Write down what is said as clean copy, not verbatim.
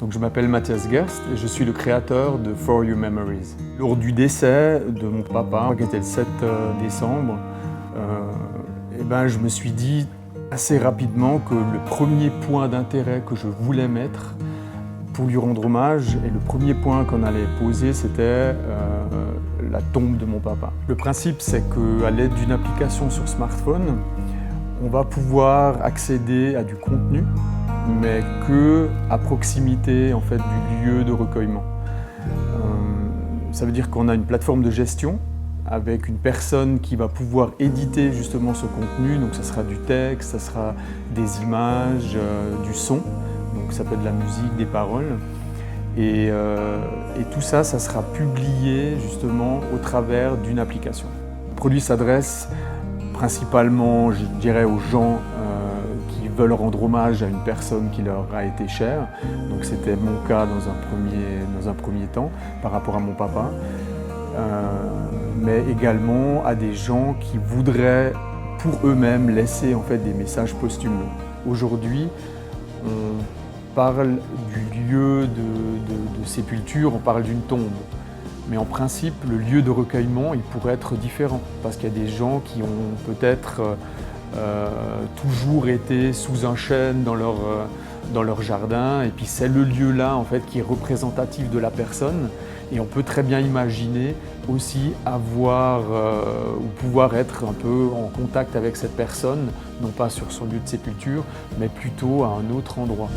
Donc, je m'appelle Mathias Gerst et je suis le créateur de For You Memories. Lors du décès de mon papa, qui était le 7 décembre, je me suis dit assez rapidement que le premier point d'intérêt que je voulais mettre pour lui rendre hommage, et le premier point qu'on allait poser, c'était la tombe de mon papa. Le principe, c'est qu'à l'aide d'une application sur smartphone, on va pouvoir accéder à du contenu, mais qu'à proximité en fait, du lieu de recueillement. Ça veut dire qu'on a une plateforme de gestion avec une personne qui va pouvoir éditer justement ce contenu. Donc ça sera du texte, ça sera des images, du son, donc ça peut être de la musique, des paroles. Et tout ça, ça sera publié justement au travers d'une application. Le produit s'adresse principalement, je dirais, aux gens qui veulent rendre hommage à une personne qui leur a été chère. Donc c'était mon cas dans un premier temps par rapport à mon papa. Mais également à des gens qui voudraient pour eux-mêmes laisser en fait des messages posthumes. Aujourd'hui, on parle du lieu de sépulture, on parle d'une tombe. Mais en principe, le lieu de recueillement, il pourrait être différent parce qu'il y a des gens qui ont peut-être toujours été sous un chêne dans leur jardin, et puis c'est le lieu-là en fait qui est représentatif de la personne. Et on peut très bien imaginer aussi avoir ou pouvoir être un peu en contact avec cette personne, non pas sur son lieu de sépulture, mais plutôt à un autre endroit.